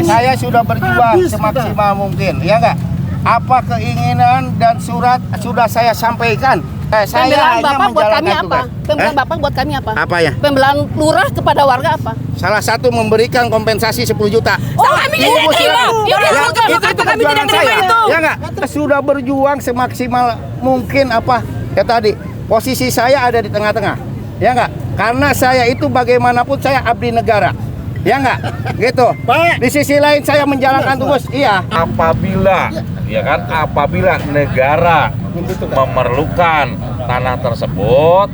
saya sudah berjuang semaksimal mungkin, ya enggak? Apa keinginan dan surat sudah saya sampaikan. Saya hanya Bapak buat kami menjalankan apa? tugas. Pembelaan Bapak buat kami apa? Apa ya? Pembelaan lurah kepada warga apa? Salah satu memberikan kompensasi 10 juta. Kami tidak terima. Itu perjuangan saya. Ya enggak? Sudah berjuang semaksimal mungkin apa? Ya tadi, posisi saya ada di tengah-tengah. Ya enggak? Karena saya itu bagaimanapun saya abdi negara. Ya enggak? Gitu. Di sisi lain saya menjalankan tugas. Iya. Apabila negara memerlukan tanah tersebut,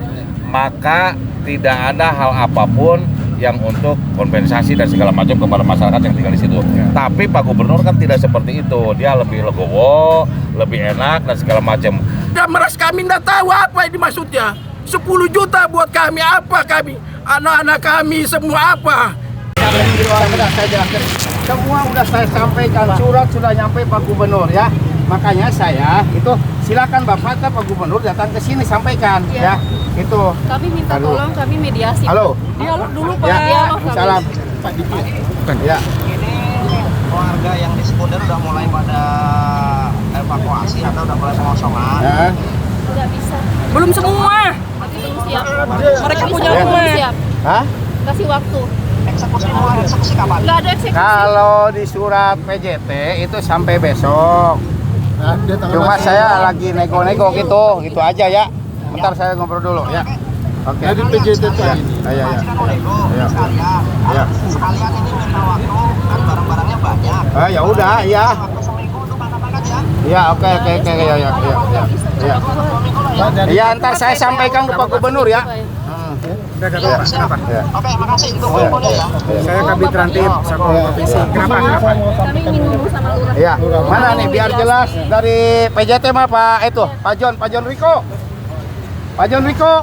maka tidak ada hal apapun yang untuk kompensasi dan segala macam kepada masyarakat yang tinggal di situ. Tapi Pak Gubernur kan tidak seperti itu. Dia lebih legowo, lebih enak dan segala macam. Dan meras kami tidak tahu apa ini maksudnya. 10 juta buat kami apa kami? Anak-anak kami semua apa? Saya jelaskan. Semua sudah saya sampaikan, surat sudah nyampe Pak Gubernur ya. Makanya saya itu silakan Bapak ke Pak Gubernur datang ke sini sampaikan ya. Itu. Kami minta tolong, kami mediasi. Halo. Dialog dulu Pak. Ya. Dialog kami. Salam. Pak Diki. Ya. Ini warga yang di sekunder udah mulai pada evakuasi atau udah mulai kosongan. Ya. Tidak bisa. Belum semua. Masih belum siap. Mereka Bisa, punya belum rumah. siap. Hah? Kasih waktu. Eksekusi kapan? Nggak ada eksekusi. Kalau di surat PJT itu sampai besok. Cuma saya lagi nego-nego gitu aja ya. Bentar saya ngobrol dulu ya. Oke. Dari PJT Ya. Ya. Ya. Ya. Sekalian ini minta waktu kan barang-barangnya banyak. Ya udah ya. Waktu seminggu untuk anak-anak ya. Ya oke ya. Ya ntar saya sampaikan ke Pak Gubernur ya. Iya, siap. Ya. Oke, makasih. Itu infonya ya. Saya Kabid Rantip Satpol PP. Kenapa? Kami ingin ngomong sama lurah. Iya. Mana nih biar jelas dari PJT mah Pak itu Pak John Riko. Pak John Riko.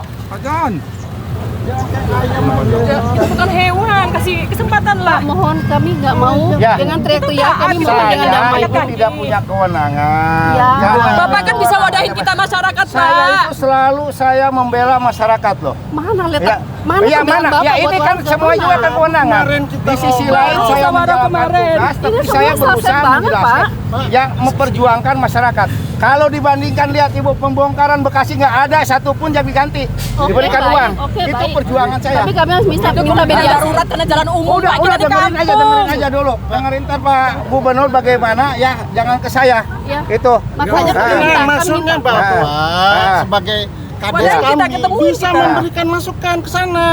Itu bukan hewan, kasih kesempatan lah. Pak, mohon kami nggak mau Ya. dengan teriak-teriak, kami mohon dengan damai. Saya itu tidak punya kewenangan. Ya. Jangan. Bapak kan bisa wadahin kita masyarakat, Saya Pak. itu selalu saya membela masyarakat loh. Mana Ya, letak? Mana ya, pembelaan mana? Bapak Ya ini buat kan warga? semua juga kan kewenangan. Di sisi lain ngomong saya sama orang menjalankan kemarin. tugas, tapi Ini saya semua berusaha saset banget, menjelaskan yang memperjuangkan masyarakat. Kalau dibandingkan lihat Ibu pembongkaran Bekasi nggak ada satupun yang diganti, Oke, diberikan baik. uang. Oke, Itu baik. perjuangan saya. Tapi kami harus minta Darurat mediasi. karena jalan umum, Udah Pak, kita di dengerin aja dulu. Dengerin ntar Pak Gubernur bagaimana ya, jangan ke saya. Ya. Itu. Makanya Nah. kami minta, maksudnya kami minta. Bapak Nah. sebagai kader Padahal kita kami ketemu bisa kita. memberikan masukan ke sana.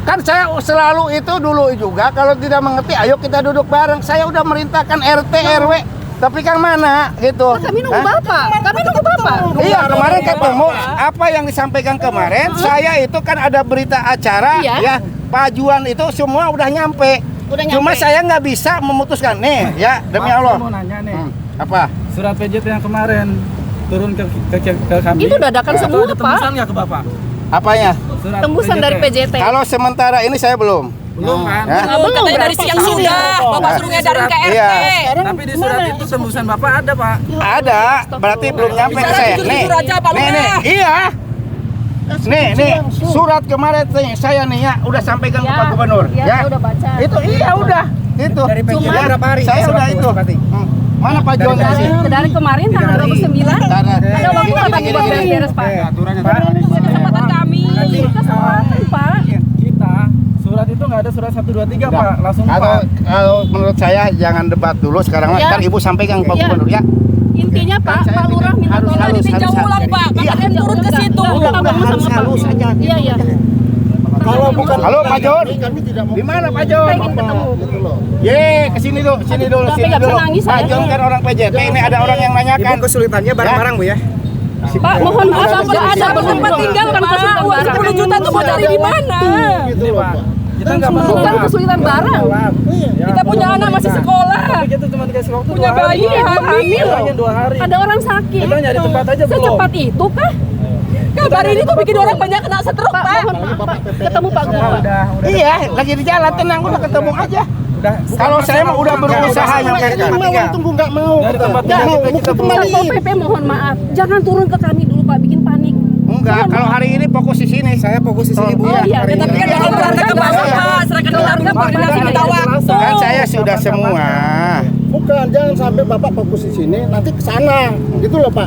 Kan saya selalu itu dulu juga kalau tidak mengerti ayo kita duduk bareng. Saya udah merintahkan RT RW tapi kan mana gitu. Kami nunggu Hah? Bapak. Kami nunggu Bapak. Iya kemarin ketemu apa yang disampaikan kemarin saya itu kan ada berita acara Iya. ya Pak Juan itu semua udah nyampe. Udah Cuma nyampe. saya nggak bisa memutuskan nih ya demi Allah. Mau nanya nih, Apa? surat PJT yang kemarin turun ke kami. Itu dadakan semua, ada Pak. tembusan nggak ke Bapak? Apanya? Surat Tembusan dari PJT. Kalau sementara ini saya belum. Belum kan? Ya. Belum, katanya dari siang sudah. Bapak suruh ngedarin ke RT. Iya. Tapi di surat itu tembusan Bapak ada Pak. Ada, berarti belum nyampe ke Bisa saya. jujur-jujur aja, Pak nih, Lurah. iya. Nih, surat kemarin saya nih ya udah sampaikan ke Pak Gubernur. Ya, saya udah baca. Itu iya udah. Itu. Dari PJT Cuma berapa hari? Saya udah itu. Mana Pak John di sini? Dari kemarin tanggal 29 Karena ada waktu nggak kami buat beres-beres Pak? Kesempatan kami. Kesempatan Pak. Kita surat itu nggak ada surat 1, 2, 3 Pak, langsung kalau menurut saya jangan debat dulu sekarang Ya. ntar Ibu sampaikan ke Pak Ya. Gubernur ya. Intinya Pak, Saya Pak Lurah minta harus- tolong harus- Ditinjau harus- ulang, Pak. Iya. Kalian turun ke situ. Udah ngomong sama Pak. halus aja. Iya, iya. Kalau bukan Halo Pak John. kami tidak mau Di mana Pak John? Saya ingin ketemu. gitu loh. Ye, kesini dulu, sini dulu, Tapi sini nggak bisa dulu. nangis, Pak saya. John kan orang PJT, ini ada orang yang nanyakan. kesulitannya bareng-bareng, Bu ya. Pak, mohon maaf, Bapak ada tempat tinggal, bukan Pak. kesulitan Uang barang. 10 juta tuh mau cari di mana? Gitu loh, Pak. Kita nggak mau Bukan kesulitan barang. Kita punya anak masih sekolah. Tapi kita cuma dikasih waktu Punya 2 hari. bayi, hamil. Hanya 2 hari. Ada orang sakit. Kita nyari tempat aja belum. Secepat itu kah? Kabar ini tuh bikin orang banyak kena stroke, Pak, Pak. mohon maaf, Pak. Ketemu Pak Gubernur. Udah Iya, lagi di jalan tenang udah ketemu aja. udah. Kalau saya mah udah berusaha nyampekan. Mau tunggu nggak mau. Dari tempat Nggak mau Satpol kembali. PP mohon maaf. Jangan turun ke kami dulu Pak, bikin panik. enggak. Kalau hari ini fokus di sini. Saya fokus di sini, Bu. Oh iya, Hari tapi ini. kan Jangan berarti ke bawah, Pak. Serahkan ke warga, koordinasi minta waktu. Kan saya sudah semua. Bukan, jangan sampai Bapak fokus di sini, nanti ke sana. Gitu loh, Pak.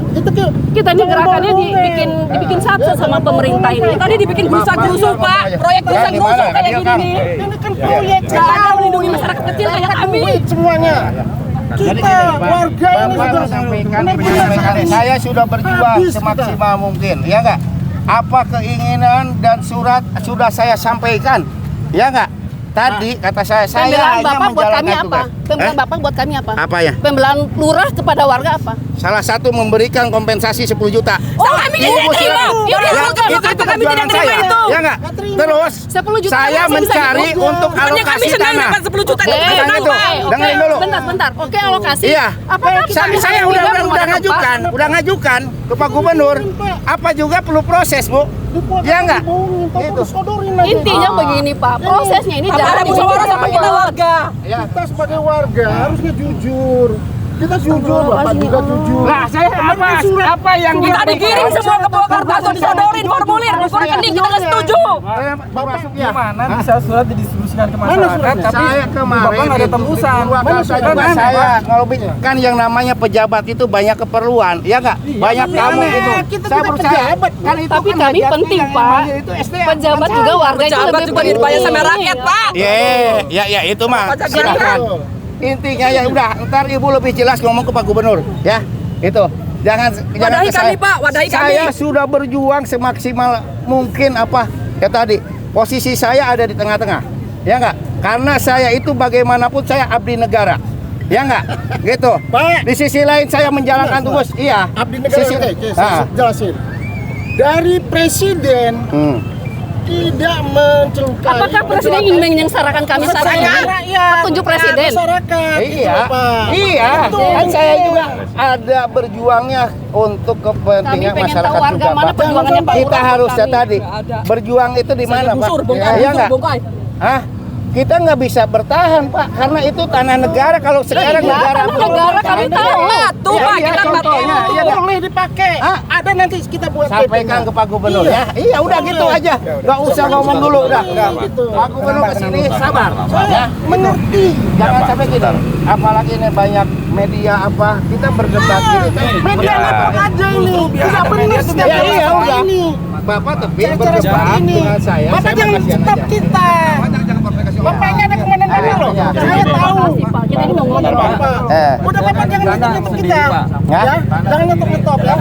Kita ini gerakannya dibikin satu sama pemerintah ini. Tadi dibikin gerusak-gerusuk, Pak. Proyek gerusak-gerusuk kayak gini nih. Ini kan proyek Jangan ada melindungi masyarakat kecil kayak kami. duit semuanya. Kita warga ini sudah Sampaikan. Saya sudah berjuang Habis semaksimal mungkin, ya enggak? Apa keinginan dan surat sudah saya sampaikan, ya enggak? Tadi kata saya Pembelaan hanya Bapak buat kami menjalankan apa? tugas. Pembelaan Bapak buat kami apa? Apa ya? Pembelaan lurah kepada warga apa? Salah satu memberikan kompensasi 10 juta. Oh, kami tidak terima. Yuk, kata kami tidak terima itu. Ya enggak? Terus 10 juta saya masih bisa mencari hidup. untuk Hanya kami alokasi senang tanah. dapat 10 juta. Dengerin Kita itu. tahu, Pak. Dengerin dulu. Bentar. Oke, alokasi. Iya. Apakah kita bisa Saya pindah udah rumah tempat? ngajukan ke Pak Gubernur. Apa juga perlu proses, Bu? Ya enggak? Itu. Intinya begini, Pak. Prosesnya ini Apa ada musyawarah sama kita warga? Ya. Kita sebagai warga harusnya jujur. Kita jujur, Bapak juga jujur. Lah, saya apa yang Kita dikirim semua ke Purwakarta atau disodorin formulir rekening kita nggak setuju. masuk ya? Gimana bisa surat didistribusikan ke Mana masyarakat, suratnya? tapi Saya di kemarin Bapak nggak ada itu tembusan. di Purwakarta Mana juga suratnya, saya Pak? ngelobi kan yang namanya pejabat itu banyak keperluan, ya nggak? Banyak tamu aneh. itu. Kita Saya tidak percaya. pejabat, Kan itu Tapi kan kami hajatnya penting, yang Pak. namanya itu SDM. Pejabat juga warga itu Pejabat lebih juga dibayar sama rakyat, Pak. Ya itu mah. Silakan. Intinya ya udah, ntar Ibu lebih jelas ngomong ke Pak Gubernur, ya. Itu. Jangan Wadahi ke kami, saya. Pak. Wadahi kami. Saya sudah berjuang semaksimal mungkin apa ya tadi. Posisi saya ada di tengah-tengah. Ya enggak? Karena saya itu bagaimanapun saya abdi negara. Ya enggak? Gitu. Pak. Di sisi lain saya menjalankan tugas. Iya. Abdi negara, Sisi- oke, Ah. saya jelasin. Dari presiden tidak mencelukai. Apakah presiden ingin menyengsarakan kami saat ini? Petunjuk presiden. Masyarakat. gitu Iya, loh, Pak. iya. Itu. Kan saya juga ada berjuangnya untuk kepentingan Kami pengen masyarakat tahu warga juga. mana Pak. perjuangannya Pak Kita Lurah harus kami. tadi berjuang itu di mana, Pak? Gusur, bongkar, Ya, gusur, enggak? bongkar. Hah? Kita nggak bisa bertahan, Pak, karena itu tanah negara. Kalau sekarang Iya, negara tanah negara kami tahu. Batu, Ya, Pak. iya, Kita contohnya, batu. iya, nggak? Boleh dipakai. Ah. Ada nanti kita buat Sampaikan ke Pak Gubernur ya. Iya, udah gitu aja. Nggak usah ngomong dulu, udah. Gitu. Pak Gubernur kesini sabar, ya. Mengerti. Jangan sampai gini. Apalagi ini banyak media apa, kita berdebat gini. Media lapor aja ini. Tidak benar setiap Ya, iya, hari udah. ini. Bapak tapi Cara-cara seperti berdebat ini. dengan saya. Bapak jangan kasihan stop aja. kita. Bapak ini ada komandan dulu loh. Iya. Saya tahu. Pak, kita ini mau ngomong. Bapak. Udah Bapak jangan ngetop kita. Ya? Ya, jangan ngetop ya.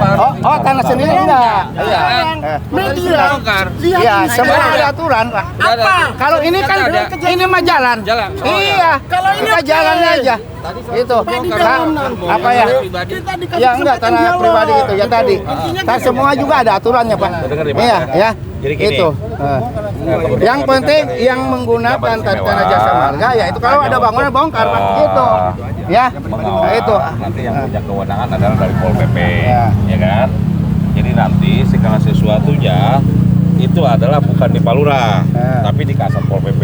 Oh, tanah sendiri enggak? Iya. Media. Lihat Iya, ini. semua ada aturan, Pak. Apa? Kalau ini kan ini mah jalan. Iya. Kalau ini kita oke. jalannya aja. Itu. di dalam nanti. Apa ya? Kita dikasih Ya enggak kesempatan tanah dialog. pribadi itu ya tadi. Intinya Kan semua juga ada aturannya, Pak. Dengar ya, Pak. Iya, ya. Jadi gini. Itu. Yang penting yang menggunakan tanah jasa marga ya itu kalau ada bangunan bongkar, Pak. Gitu. Ya. Nah, itu. Nanti yang punya kewenangan adalah dari Pol PP, Ya. ya kan? Jadi nanti segala sesuatunya itu adalah bukan di Palura, tapi di Kasat Pol PP,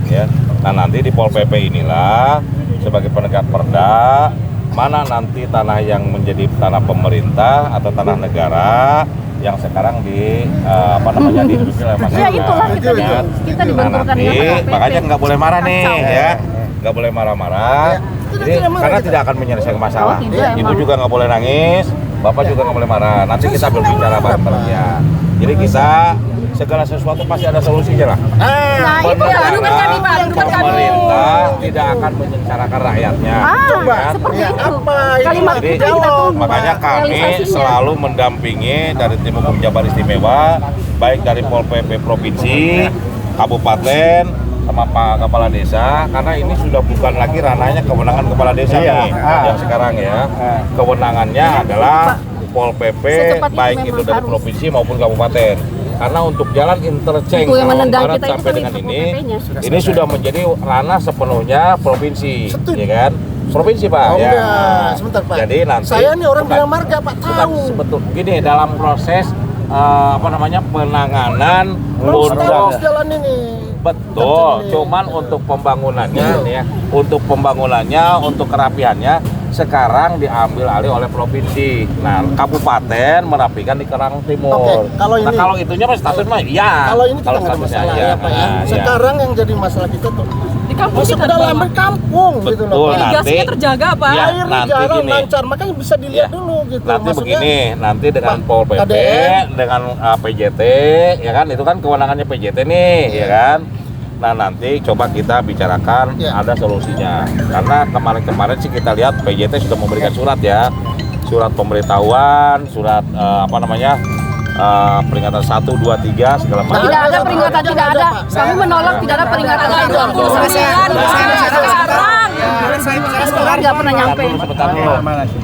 ya. Nah nanti di Pol PP inilah sebagai penegak perda mana nanti tanah yang menjadi tanah pemerintah atau tanah negara yang sekarang dimiliki oleh masyarakat. Ya itulah kita Ya. kita Nah dibenturkan nanti dengan KPP. makanya nggak boleh marah nih, ya. Nggak boleh marah-marah. Jadi karena tidak akan menyelesaikan masalah. Oh, tidak, Ibu emang. juga nggak boleh nangis, bapak juga nggak boleh marah. Nanti kita berbicara bareng-barengnya. Jadi kita segala sesuatu pasti ada solusinya lah. Nah, itu Benar, dudukan kami, Pak. Dudukan kami. pemerintah tidak akan menyengsarakan rakyatnya. Ah, seperti Ya, itu. apa Kalimat Jadi itu kita tunggu. makanya kami Realisasinya. selalu mendampingi dari tim hukum Jabar Istimewa, baik dari Pol PP Provinsi, Kabupaten, sama Pak Kepala Desa, karena ini sudah bukan lagi ranahnya kewenangan Kepala Desa nih, yang sekarang ya. Kewenangannya adalah Pol PP, Secepat itu baik memang itu dari harus. provinsi maupun kabupaten. Karena untuk jalan interchange Itu yang Lawan menendang Barat kita itu sampai kan dengan itu ini, PPP-nya. ini sudah menjadi ranah sepenuhnya provinsi, ya kan? Provinsi Pak, Oh, ya. enggak. Sebentar, Pak. Jadi nanti Saya nih orang bukan- bilang marga, Pak, bukan tahu. sebetul gini dalam proses penanganan Terus untuk jalan ini. betul, cuman untuk pembangunannya nih ya, untuk pembangunannya, untuk kerapiannya sekarang diambil alih oleh provinsi. Nah, kabupaten merapikan di Kerang Timur. Oke, kalau Nah, ini- kalau itunya masih status mah iya. Kalau ini kita nggak ada statusnya masalah iya. ya Pak ya. Nah, iya. Sekarang yang jadi masalah kita tuh Di kampung masuk kita ke dalam kampung gitu loh Betul, Pak. nah. irigasinya nanti- terjaga Pak. Iya. Air nanti jalan gini. lancar, makanya bisa dilihat Ya. dulu gitu. Nanti Maksudnya, begini, nanti dengan Pak, Pol PP, KDM, dengan PJT, ya kan, itu kan kewenangannya PJT nih, ya kan. Nah nanti coba kita bicarakan Ya. ada solusinya. Karena kemarin-kemarin sih kita lihat PJT sudah memberikan surat ya, surat pemberitahuan, surat peringatan 1, 2, 3 segala macam. Tidak ada peringatan, tidak ada. Kami menolak tidak ada peringatan. 29 sekarang nggak pernah nyampe. Sebentar dulu.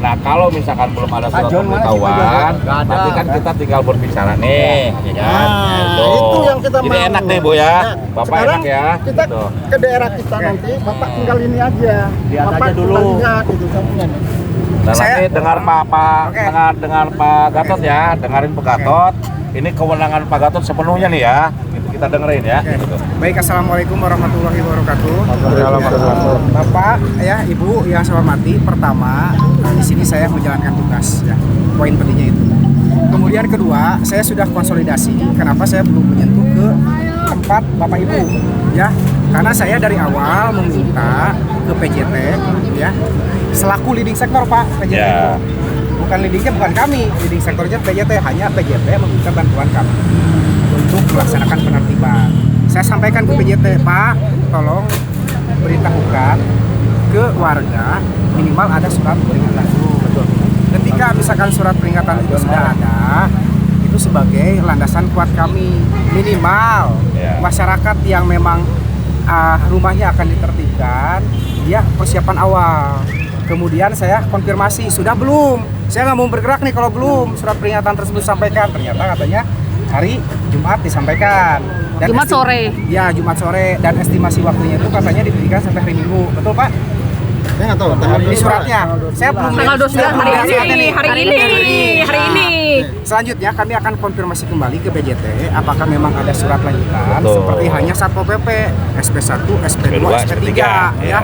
Nah kalau misalkan belum ada surat pemberitahuan, nanti kan kita tinggal berbicara nih, ya kan? Nah, itu yang kita Ini mau. enak nih Bu ya, Nah, Bapak sekarang enak ya. Kita Gitu. ke daerah kita nanti, Bapak tinggal ini aja. Lihat Bapak aja dulu. tinggal lihat gitu kamunya nih. Dan nanti dengar dengar Pak Gatot ya, dengerin Pak Gatot. Ini kewenangan Pak Gatot sepenuhnya nih ya. Kita dengerin ya. Gitu. Baik, assalamualaikum warahmatullahi wabarakatuh. Bapak, ya, Ibu yang saya hormati, pertama di sini saya menjalankan tugas, ya, poin pentingnya itu. Kemudian kedua, saya sudah konsolidasi. Kenapa saya belum menyentuh ke tempat Bapak Ibu, ya? Karena saya dari awal meminta ke PJT, ya, selaku leading sektor Pak, PJT. Ya. Bukan leadingnya bukan kami, leading sektornya PJT, hanya PJT meminta bantuan kami untuk melaksanakan penertiban. Saya sampaikan ke PJT, Pak, tolong beritahukan ke warga minimal ada surat peringatan dulu. Ketika misalkan surat peringatan itu sudah ada, itu sebagai landasan kuat kami. Minimal Ya. masyarakat yang memang rumahnya akan ditertibkan, dia persiapan awal. Kemudian saya konfirmasi, sudah belum? Saya nggak mau bergerak nih kalau belum surat peringatan tersebut sampaikan. Ternyata katanya hari Jumat disampaikan. Dan Jumat sore. Ya, Jumat sore. Dan estimasi waktunya itu katanya diberikan sampai hari Minggu. Betul Pak? Saya nggak tahu. Di suratnya. Saya belum Tanggal 29 hari ini. Selanjutnya kami akan konfirmasi kembali ke PJT apakah memang ada surat lanjutan. Betul. Seperti hanya Satpol PP, SP1, SP2, SP3 ya.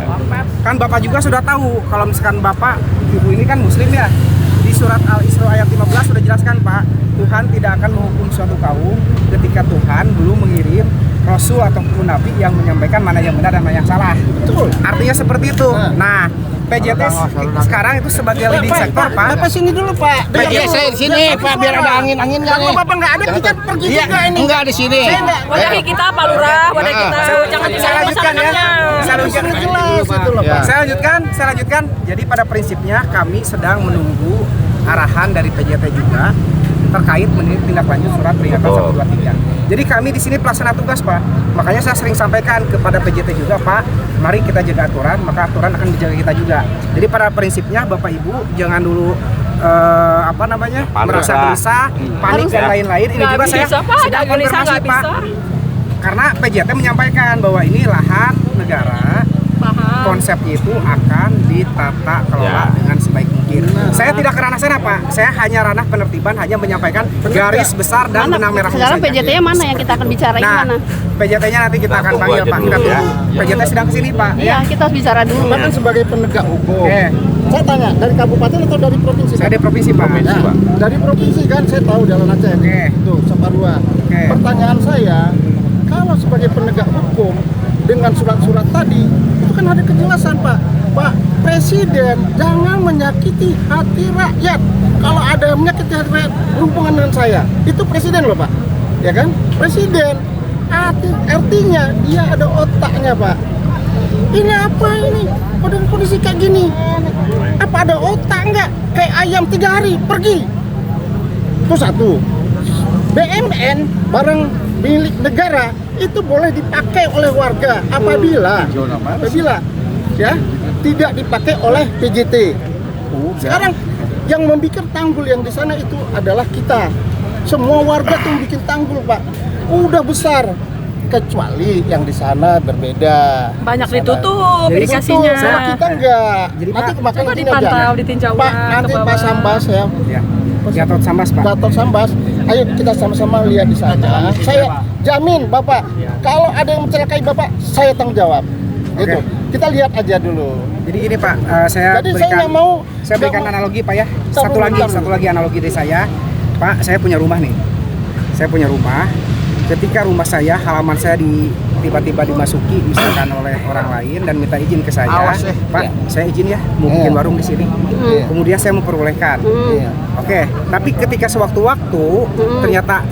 Kan Bapak juga sudah tahu kalau misalkan Bapak Ibu ini kan muslim ya. Di surat Al-Isra ayat 15 sudah jelaskan Pak, Tuhan tidak akan menghukum suatu kaum ketika Tuhan belum mengirim Rasul ataupun Nabi yang menyampaikan mana yang benar dan mana yang salah. Betul. Artinya seperti itu. Nah, PJT sekarang itu sebagai leading sektor Pak. Bapak sini dulu Pak. Iya, saya di sini Pak, biar ada angin-angin nggak nih? Bapak nggak ada, kita pergi Iya, juga ini. enggak di sini. Wadahi kita Pak Lurah, wadahi kita. Jangan Saya lanjutkan ya. Saya lanjutkan. Jelas itu loh Pak. Saya lanjutkan. Jadi pada prinsipnya kami sedang menunggu arahan dari PJT juga terkait tindak lanjut surat peringatan 1, 2, 3. Jadi kami di sini pelaksana tugas Pak. Makanya saya sering sampaikan kepada PJT juga Pak, mari kita jaga aturan, maka aturan akan dijaga kita juga. Jadi pada prinsipnya Bapak Ibu jangan dulu merasa gelisah, panik dan lain-lain. Ini juga saya sedang konfirmasi Pak. Karena PJT menyampaikan bahwa ini lahan negara, konsepnya itu akan ditata kelola dengan sebaik mungkin. Saya tidak ke ranah sana Pak, saya hanya ranah penertiban, hanya menyampaikan garis besar dan benang merahnya Sekarang saja. PJT-nya mana yang kita akan bicarain Nah, mana? PJT-nya nanti kita akan panggil Pak, kita tunggu. PJT sedang kesini Pak. Iya, kita harus bicara dulu. Bapak kan sebagai penegak hukum. Oke, Saya tanya, dari kabupaten atau dari provinsi? saya di provinsi Pak. Nah, dari provinsi kan saya tahu Jalan Aceh. Oke. Tuh, Saparua. Oke. Pertanyaan saya, kalau sebagai penegak hukum dengan surat-surat tadi, itu kan ada kejelasan Pak. Pak Presiden jangan menyakiti hati rakyat. Kalau ada menyakiti hati rakyat berhubungan dengan saya, itu Presiden loh Pak. Ya kan? Presiden. Artinya dia ada otaknya Pak. Ini apa ini? Pada kondisi kayak gini. Apa ada otak nggak? Kayak ayam 3 hari pergi. Itu satu. BMN barang milik negara itu boleh dipakai oleh warga apabila ya tidak dipakai oleh PJT. Sekarang yang membuat tanggul yang di sana itu adalah kita. Semua warga tuh bikin tanggul Pak. Udah besar. Kecuali yang di sana berbeda. Banyak ditutup Jadi irigasinya. itu, sama kita enggak. Jadi, Nanti Pak, makanya coba gini dipantau, aja. ditinjau Pak, ulang nanti ke Pak bawah. Sambas ya. Ya. Gatot Sambas Pak. Gatot Sambas, ayo kita sama-sama lihat di sana. Saya jamin Bapak, kalau ada yang mencelakai Bapak, saya tanggung jawab. Gitu. Kita lihat aja dulu. Jadi gini Pak, saya Jadi saya nggak mau- berikan nggak mau- analogi Pak ya. Bentar Satu lagi analogi dari saya. Pak, saya punya rumah nih. Saya punya rumah. Ketika rumah saya, halaman saya tiba-tiba dimasuki misalkan oleh orang lain dan minta izin ke saya, Awas, Pak, saya izin ya, mau bikin warung di sini. Kemudian saya memperbolehkan. Iya. Oke, tapi ketika sewaktu-waktu ternyata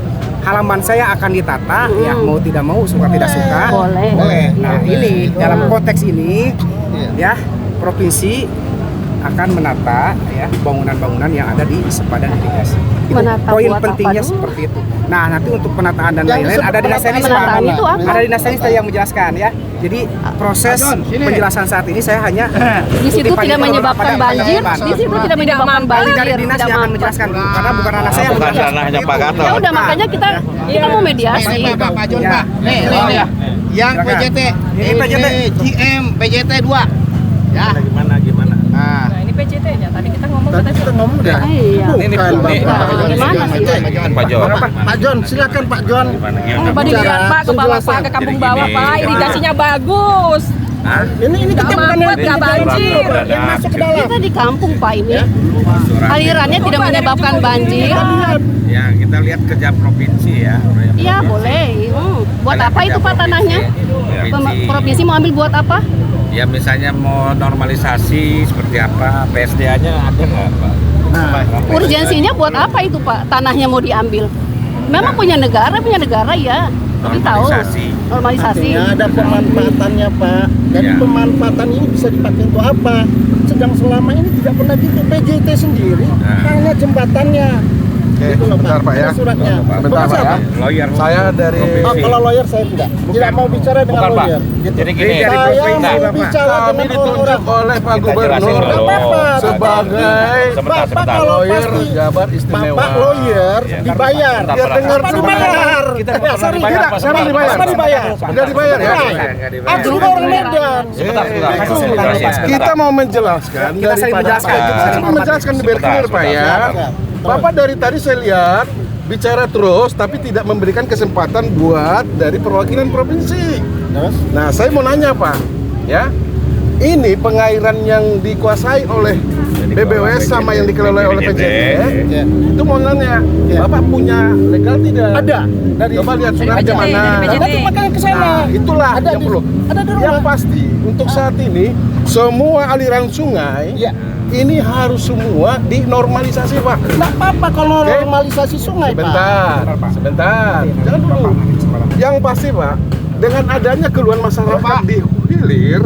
halaman saya akan ditata, ya mau tidak mau, suka tidak suka. Boleh. Nah, ini dalam konteks ini ya provinsi akan menata ya bangunan-bangunan yang ada di sepadan irigasi. Itu Menata poin buat apa pentingnya dulu? seperti itu. Nah, nanti untuk penataan dan Yang lain-lain disebut ada dinas teknis Pak. penataan itu apa? Ada dinas teknis yang menjelaskan ya. Jadi proses penjelasan saat ini saya hanya Di situ kutipan tidak itu menyebabkan pada banjir, penjelasan. di situ tidak menyebabkan Nanti dari banjir, dinas tidak yang akan mampu. menjelaskan karena bukan ranah saya. Bukan menjelaskan ranahnya seperti Pak itu. Gatot. Ya udah makanya kita mau mediasi. Pak Jon, Ya. Pak. Nih, yang Silakan. PJT, Ini PJT. GM PJT 2. Ya. Gimana? Nah, Ini PJT-nya tadi kita ngomong Tadi kita ngomong dah. Iya. Bukan, Ini Bapak. Gimana sih? Pak Jon. Pak Jon, silakan Pak Jon. Coba dilihat Pak ke bawah Pak, ke kampung bawah Pak, irigasinya bagus. Ini kita Nggak bukan mampu, nggak banjir. yang masuk ke dalam. Kita di kampung Pak ini. Alirannya tidak menyebabkan banjir. Ya, kita lihat kerja provinsi ya. Iya boleh. Buat apa itu Pak tanahnya? Provinsi mau ambil buat apa? Ya misalnya mau normalisasi seperti apa, PSDA-nya ada nggak Pak? Urgensinya buat apa itu Pak? Tanahnya mau diambil? Memang punya negara ya. Tapi tahu. Normalisasi. Artinya ada pemanfaatannya Pak. Jadi Ya. pemanfaatan ini bisa dipakai untuk apa? Sedang selama ini tidak pernah gitu. PJT sendiri hanya jembatannya. Gitu loh Pak. Ada suratnya. Bukan siapa? Lawyer. Saya dari Oh, kalau lawyer saya tidak mau bicara dengan Bukan Pak. lawyer. Gitu. Jadi gini, Dari Saya provinsi, mau Bapak. bicara kami dengan ditunjuk orang. oleh Pak Kita jelasin Gubernur dulu. Apa-apa. sebagai Sebentar. kalau lawyer pasti Jabar Istimewa. Bapak lawyer dibayar. Bentar, Biar bentar. dengar Apa dibayar. Kita Ya, sorry. dibayar, Tidak, Pak. siapa dibayar? Sebentar. Dibayar. Udah dibayar ya? Aku juga orang Medan. Sebentar. Kita mau menjelaskan Kita saling daripada menjelaskan. kita mau menjelaskan biar Sebentar, clear Pak ya. Bapak dari tadi saya lihat bicara terus tapi tidak memberikan kesempatan buat dari perwakilan provinsi. Nah, saya mau nanya Pak, ya. Ini pengairan yang dikuasai oleh BBWS sama yang dikelola oleh PJT. Itu mau nanya, Bapak punya legal tidak? Ada. Coba lihat suratnya mana. Nanti makanya ke sana. Nah, itulah Ada yang di- perlu. ada di rumah. Yang pasti untuk saat ini semua aliran sungai ini harus semua dinormalisasi Pak. Nggak apa-apa kalau Oke. normalisasi sungai Pak. Sebentar. Jangan dulu. Yang pasti Pak, dengan adanya keluhan masyarakat di hilir,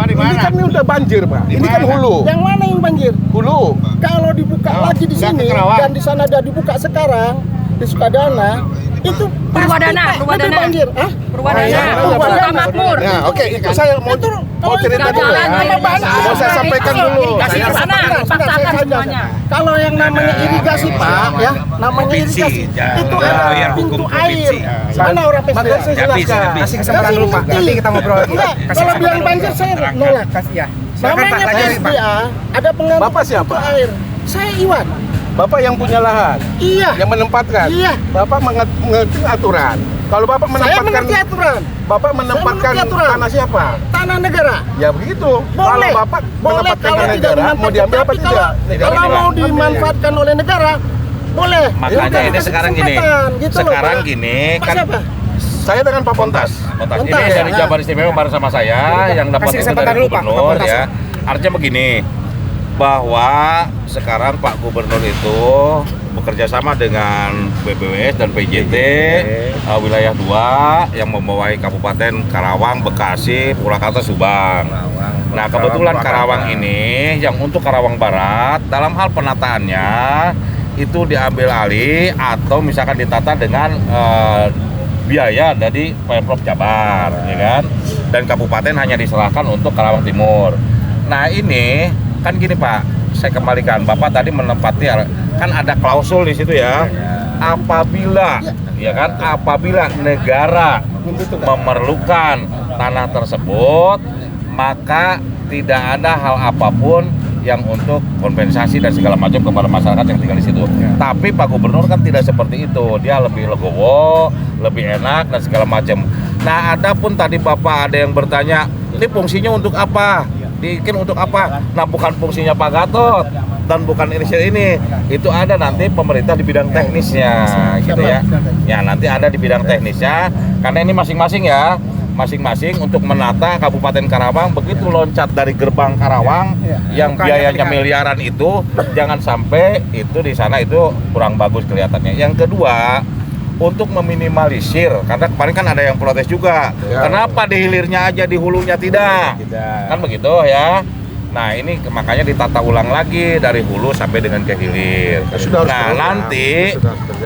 ini kan ini udah banjir Pak. Ini kan hulu. Yang mana yang banjir? Hulu. Kalau dibuka lagi di nggak sini ke Kerawang. dan di sana ada dibuka sekarang di Sukadana, itu Purwadana, pasti, Pak, Purwadana. lebih banjir. Hah? Purwadana, Purwadana. Makmur. Nah, oke, itu saya mau cerita dulu ya. Mau saya sampaikan dulu. Irigasi ke sana, dipaksakan semuanya. Kalau yang namanya irigasi Pak, ya, namanya Provinsi, irigasi ya. itu Ya, ada biar pintu hukum air. provinsi. Mana orang Makanya PSDA? saya jelaskan. Kasih kesempatan dulu Pak. Nanti kita ngobrol lagi. Enggak, Kasih kalau bilang kesempatan banjir dulu. saya nolak. Kasih ya. Silakan Pak, Namanya lanjutin Pak. PSDA ada pengaruh Bapak siapa? pintu air. Saya Iwan. Bapak yang punya lahan, Iya. yang menempatkan. Iya. Bapak mengerti aturan. Kalau Bapak Saya menempatkan, mengerti aturan. Bapak menempatkan mengerti aturan. tanah siapa? Tanah negara. Ya begitu. Boleh. Kalau Bapak Boleh menempatkan kalau tanah tidak negara, mau diambil apa tapi tidak? Kalau mau dimanfaatkan oleh negara, boleh. Makanya Ya udah, ini kasih sekarang gini. kesempatan, gitu loh, Sekarang Pak. gini Pak kan siapa? Saya dengan Pak Pontas. Pontas. Ini Pontas, dari ya. Jabar Istimewa bareng sama saya yang dapat Kasih itu kesempatan dari dulu, Pak, gubernur Pontas, ya. Artinya begini, bahwa sekarang Pak Gubernur itu bekerja sama dengan BBWS dan PJT wilayah 2 yang membawahi Kabupaten Karawang, Bekasi, Purwakarta, Subang. Nah, kebetulan Karawang ini yang untuk Karawang Barat dalam hal penataannya itu diambil alih atau misalkan ditata dengan biaya dari Pemprov Jabar, ya kan? Dan kabupaten hanya diserahkan untuk Karawang Timur. Nah ini kan gini Pak, saya kembalikan. Bapak tadi menempati kan ada klausul di situ ya. Apabila, ya kan? Apabila negara memerlukan tanah tersebut, maka tidak ada hal apapun yang untuk kompensasi dan segala macam kepada masyarakat yang tinggal di situ. Tapi Pak Gubernur kan tidak seperti itu. Dia lebih legowo, lebih enak dan segala macam. Nah, adapun tadi Bapak ada yang bertanya, Ini fungsinya untuk apa? Bikin untuk apa? Nah, bukan fungsinya Pak Gatot dan bukan inisiatif ini. Itu ada nanti pemerintah di bidang teknisnya, gitu ya. Ya, nanti ada di bidang teknisnya, karena ini masing-masing untuk menata Kabupaten Karawang. Begitu loncat dari gerbang Karawang yang biayanya miliaran itu, jangan sampai itu di sana itu kurang bagus kelihatannya. Yang kedua, untuk meminimalisir, karena kemarin kan ada yang protes juga, kenapa di hilirnya aja, di hulunya tidak, kan begitu ya. Nah, ini makanya ditata ulang lagi dari hulu sampai dengan ke hilir. Nah, nanti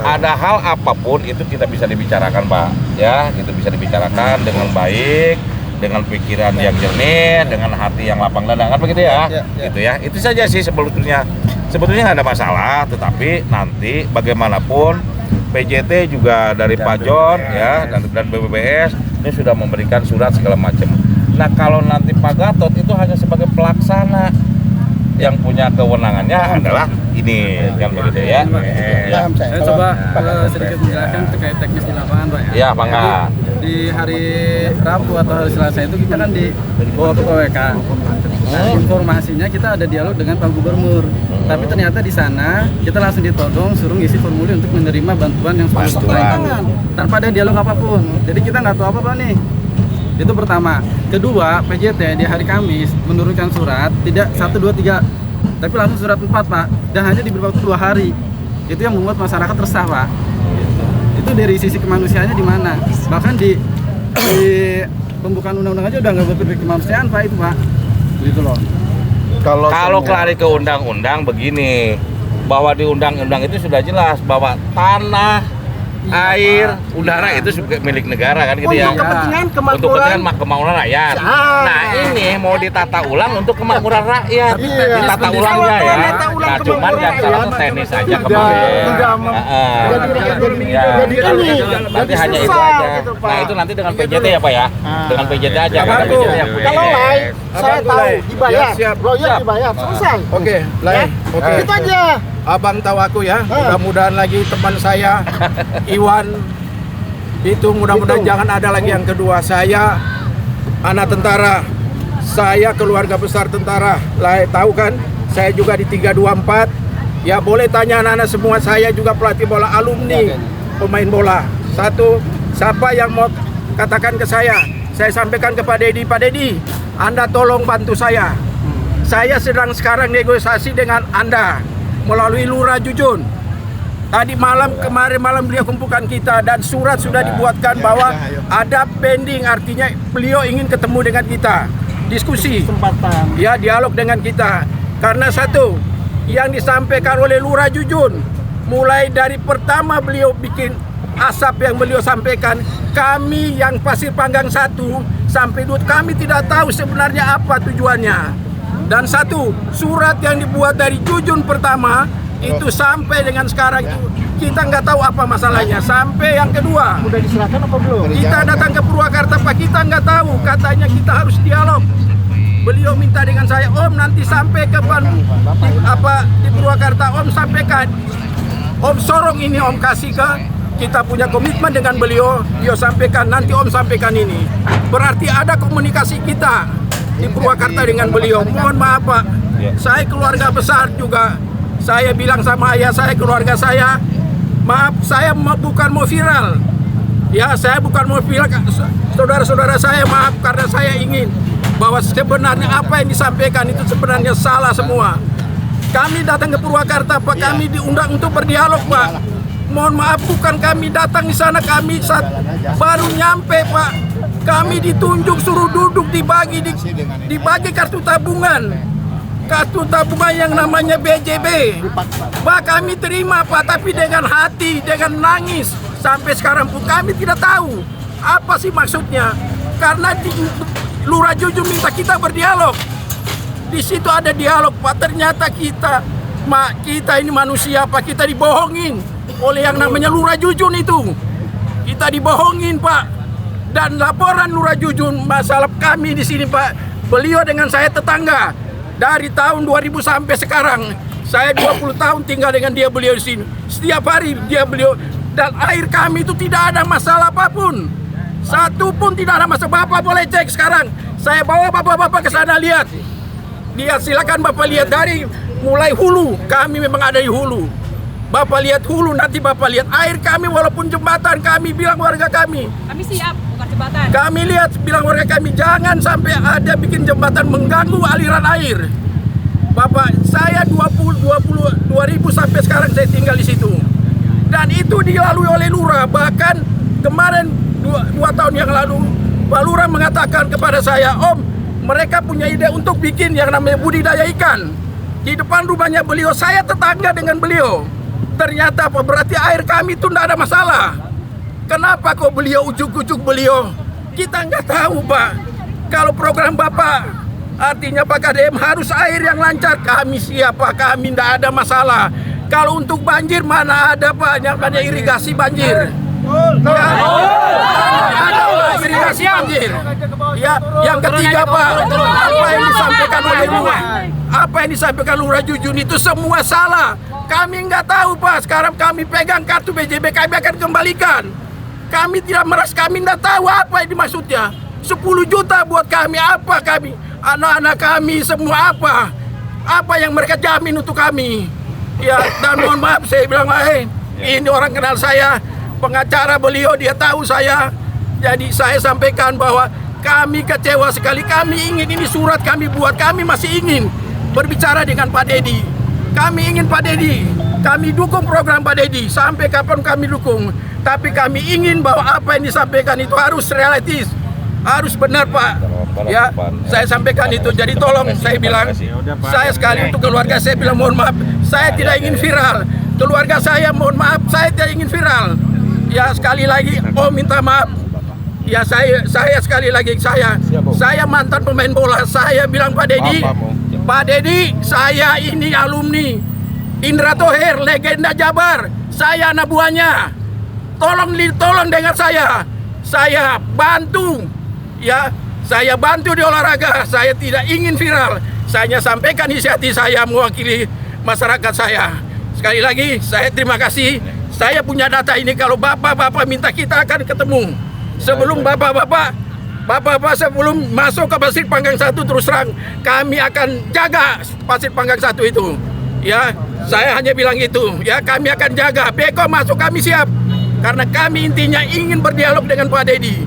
ada hal apapun itu kita bisa dibicarakan, Pak, ya, itu bisa dibicarakan dengan baik, dengan pikiran yang jernih, dengan hati yang lapang dada, kan begitu ya, gitu ya. Itu saja sih sebetulnya nggak ada masalah, tetapi nanti bagaimanapun PJT juga dari Pak John ya dan BPBS ini sudah memberikan surat segala macam. Nah, kalau nanti Pak Gatot itu hanya sebagai pelaksana, yang punya kewenangannya adalah ini, kan begitu ya. Saya coba sedikit menjelaskan terkait teknis di lapangan, Pak. Ya, Pak. Di hari Rabu atau hari Selasa itu kita kan dibawa ke PWK. Nah, informasinya kita ada dialog dengan Pak Gubernur. Tapi ternyata di sana kita langsung ditodong suruh ngisi formulir untuk menerima bantuan yang sudah tanpa ada dialog apapun. Jadi kita nggak tahu apa-apa nih. Itu pertama. Kedua, PJT di hari Kamis menurunkan surat tidak 1, 2, 3, tapi langsung surat 4, Pak, dan hanya diberi waktu 2 hari. Itu yang membuat masyarakat resah, Pak. Itu dari sisi kemanusiaannya di mana? Bahkan di pembukaan undang-undang aja udah nggak berpikir kemanusiaan, Pak, itu, Pak. Gitu loh. Kalau lari ke undang-undang begini, bahwa di undang-undang itu sudah jelas bahwa tanah, air, udara itu milik negara, kan gitu ya. Untuk kepentingan Untuk kepentingan kemakmuran rakyat. Nah, ini mau ditata ulang untuk kemakmuran rakyat. Ditata ulangnya ya. Nah, cuman yang salah teknis aja kemarin. Nanti hanya itu aja. Nah, itu nanti dengan PJT ya, Pak ya. Dengan PJT aja. Karena PJT yang punya. Kalau lain, saya tahu dibayar, lawyer dibayar, selesai. Oke, lain. Oke. Itu aja. Abang tahu aku ya, mudah-mudahan lagi teman saya Iwan itu mudah-mudahan jangan ada lagi yang kedua. Saya anak tentara, saya keluarga besar tentara, tahu kan? Saya juga di 324. Ya boleh tanya anak-anak semua, saya juga pelatih bola, alumni pemain bola. Satu, siapa yang mau katakan ke saya sampaikan ke Pak Dedi, Pak Dedi, Anda tolong bantu saya. Saya sedang sekarang negosiasi dengan Anda melalui Lurah Jujun. Kemarin malam beliau kumpulkan kita dan surat sudah dibuatkan bahwa ada pending, artinya beliau ingin ketemu dengan kita, diskusi, ya dialog dengan kita. Karena satu, yang disampaikan oleh Lurah Jujun, mulai dari pertama beliau bikin asap yang beliau sampaikan, kami yang Pasir Panggang 1 sampai 2 kami tidak tahu sebenarnya apa tujuannya. Dan satu, surat yang dibuat dari Jujun pertama itu sampai dengan sekarang itu kita nggak tahu apa masalahnya. Sampai yang kedua, Udah diserahkan apa belum? kita datang ke Purwakarta, Pak, kita nggak tahu. Katanya kita harus dialog. Beliau minta dengan saya, Om nanti sampai ke di Purwakarta, Om sampaikan, Om sorong ini, Om kasih ke. Kita punya komitmen dengan beliau sampaikan, nanti Om sampaikan ini. Berarti ada komunikasi kita di Purwakarta dengan beliau. Mohon maaf, Pak, saya keluarga besar juga. Saya bilang sama ayah saya, keluarga saya, maaf, saya bukan mau viral. Ya, saya bukan mau viral, saudara-saudara saya, maaf, karena saya ingin bahwa sebenarnya apa yang disampaikan itu sebenarnya salah semua. Kami datang ke Purwakarta, Pak, kami diundang untuk berdialog, Pak. Mohon maaf, bukan kami datang di sana, kami baru nyampe, Pak. Kami ditunjuk suruh duduk dibagi kartu tabungan yang namanya BJB. Pak, kami terima, Pak, tapi dengan hati, dengan nangis. Sampai sekarang pun kami tidak tahu apa sih maksudnya. Karena Lurah Jujun minta kita berdialog. Di situ ada dialog, Pak. Ternyata kita ini manusia, Pak. Kita dibohongin oleh yang namanya Lurah Jujun itu. Kita dibohongin, Pak. Dan laporan Lurah Jujun masalah kami di sini, Pak. Beliau dengan saya tetangga dari tahun 2000 sampai sekarang. Saya 20 tahun tinggal dengan beliau di sini. Setiap hari beliau, dan air kami itu tidak ada masalah apapun. Satu pun tidak ada masalah. Bapak boleh cek sekarang. Saya bawa bapak-bapak ke sana lihat. Silakan Bapak lihat dari mulai hulu. Kami memang ada di hulu. Bapak lihat hulu, nanti Bapak lihat air kami walaupun jembatan, kami bilang warga kami. Kami siap, bukan jembatan. Kami lihat bilang warga kami jangan sampai ada bikin jembatan mengganggu aliran air. Bapak, saya 20.000 sampai sekarang saya tinggal di situ. Dan itu dilalui oleh lurah. Bahkan kemarin 2 tahun yang lalu Pak Lurah mengatakan kepada saya, Om, mereka punya ide untuk bikin yang namanya budidaya ikan di depan rumahnya beliau. Saya tetangga dengan beliau. Ternyata apa? Berarti air kami itu tidak ada masalah. Kenapa kok beliau ujuk-ujuk beliau? Kita nggak tahu, Pak. Kalau program Bapak artinya Pak KDM harus air yang lancar, kami siap, Pak. Kami tidak ada masalah. Kalau untuk banjir mana ada, Pak, yang banyak irigasi banjir. Ya, ada irigasi banjir. Ya, yang ketiga, Pak, apa yang disampaikan oleh Lurah? Apa yang disampaikan Lurah Jujun itu semua salah. Kami nggak tahu, Pak. Sekarang kami pegang kartu BJB, kami akan kembalikan. Kami tidak meras, kami nggak tahu apa yang dimaksudnya. 10 juta buat kami, apa kami? Anak-anak kami semua apa? Apa yang mereka jamin untuk kami? Ya, dan mohon maaf, saya bilang, ini orang kenal saya, pengacara beliau, dia tahu saya. Jadi saya sampaikan bahwa kami kecewa sekali. Kami ingin ini surat kami buat, kami masih ingin berbicara dengan Pak Dedi. Kami ingin Pak Dedi, kami dukung program Pak Dedi, sampai kapan kami dukung. Tapi kami ingin bahwa apa yang disampaikan itu harus realistis, harus benar, Pak. Ya, saya sampaikan itu. Jadi tolong, saya bilang, saya sekali untuk keluarga saya bilang mohon maaf, saya tidak ingin viral. Keluarga saya mohon maaf, saya tidak ingin viral. Ya, sekali lagi, minta maaf. Ya, saya sekali lagi, saya mantan pemain bola. Saya bilang Pak Dedi, saya ini alumni Indra Thohir, legenda Jabar. Saya anak buahnya. Tolong dengar saya. Saya bantu, ya. Saya bantu di olahraga. Saya tidak ingin viral. Saya sampaikan isi hati saya mewakili masyarakat saya. Sekali lagi, saya terima kasih. Saya punya data ini. Kalau bapak-bapak minta, kita akan ketemu. Sebelum bapak-bapak sebelum masuk ke Pasir Panggang 1, terus terang kami akan jaga Pasir Panggang 1 itu. Ya, saya hanya bilang itu. Ya, kami akan jaga. Beko masuk, kami siap. Karena kami intinya ingin berdialog dengan Pak Dedi.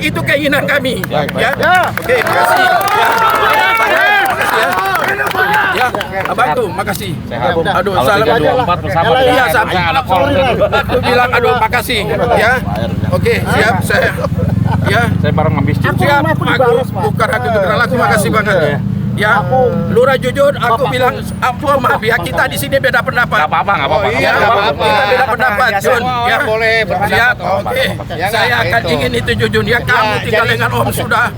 Itu keinginan kami. Ya. Oke, makasih. Ya, Abang, makasih. Aduh, salam. Iya, sampai anak aku bilang aduh, makasih. Ya. Oke, siap saya. Ya, saya bareng habis siap. Aku bukan aku kenal, aku makasih banget. Ya, Lurah Jujur, aku bilang, maaf ya, kita di sini beda pendapat. Nggak apa-apa. Ya, kita beda pendapat, Jun. Ya, boleh bersiap. Oke, saya akan ingin itu, Jujun. Ya, kamu tinggal dengan Om sudah,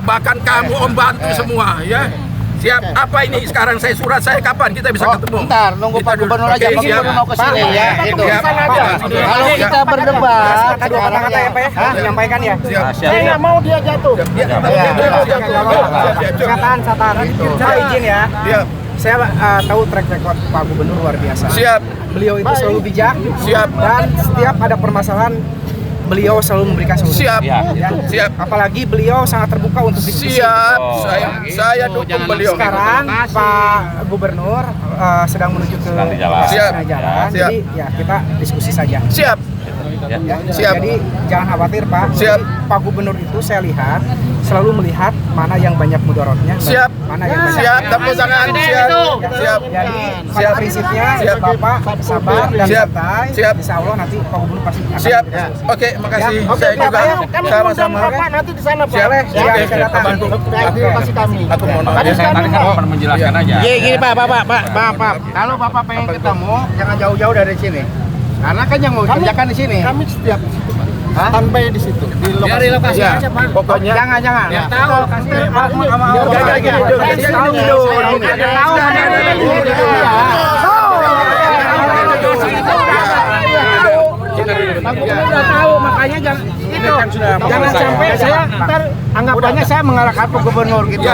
bahkan kamu Om bantu semua. Ya, siap. Apa ini sekarang saya surat saya kapan kita bisa ketemu? Bentar, nunggu Pak Gubernur aja. Pak Gubernur mau ke sini ya. Kalau kita berdebat, kata ya, Pak, ya, menyampaikan ya. Saya nggak mau dia jatuh. Satan. Saya izin ya. Saya tahu track record Pak Gubernur luar biasa. Siap. Beliau itu selalu bijak. Siap. Dan setiap ada permasalahan, beliau selalu memberikan solusi. Siap. Ya. Siap. Apalagi beliau sangat terbuka untuk diskusi. Siap. Saya dukung beliau. Sekarang Pak Gubernur sedang menuju ke jalan. Siap. Jalan. Siap. Jadi ya kita diskusi saja. Siap. Ya. Siap. Jadi jangan khawatir, Pak. Siap. Jadi, Pak Gubernur itu saya lihat selalu melihat mana yang banyak mudaratnya, Siap. mana yang banyak. Siap. Tepuk tangan. Siap. Siap. Jadi pada Siap. prinsipnya Siap. Bapak sabar dan Siap. santai. Siap. Insya Allah nanti Pak Gubernur pasti akan Siap. berdiskusi. Oke, makasih. Ya. Saya juga sama-sama. Bapak nanti di sana, Pak. Siap. Boleh. Oke, Siap, saya datang. bantu. Kasih kami. Aku mohon maaf. Saya tadi kan cuma menjelaskan aja. Gini Pak. Kalau Bapak pengen ketemu, jangan jauh-jauh dari sini. Karena kan yang mau kerjakan di sini. Kami setiap di situ, Pak. Standby di situ. Di lokasi. Ya, pokoknya jangan. Ya, tahu lokasi. Aku udah tahu makanya makanya jangan itu jangan sampai saya ntar anggapannya saya mengarahkan Pak Gubernur gitu.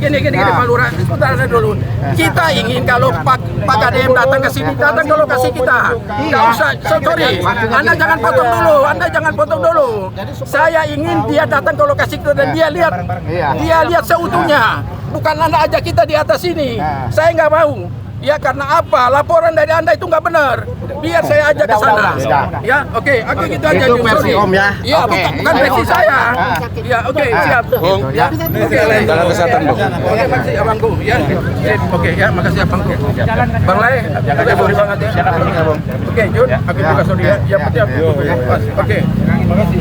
Gini Pak Lurah, sebentar dulu. Kita ingin kalau Pak Kadem datang ke sini, datang ke lokasi kita. Nggak usah, sorry. Anda jangan potong dulu. Saya ingin dia datang ke lokasi kita dan dia lihat seutuhnya. Bukan Anda ajak kita di atas sini. Saya nggak mau. Ya karena apa? Laporan dari Anda itu nggak benar. Biar saya ajak ke sana. Ya, oke. Oke gitu aja. Itu versi Om ya. Iya, bukan versi saya. Ya, oke, siap. Bung, Ya, oke. dalam kesehatan, Bung. Oke, makasih Abangku. Ya, oke ya, makasih Abangku. Bang Lai, jaga sorry banget ya. Oke, Jun, aku juga sorry ya. Ya, pasti aku. Oke, makasih.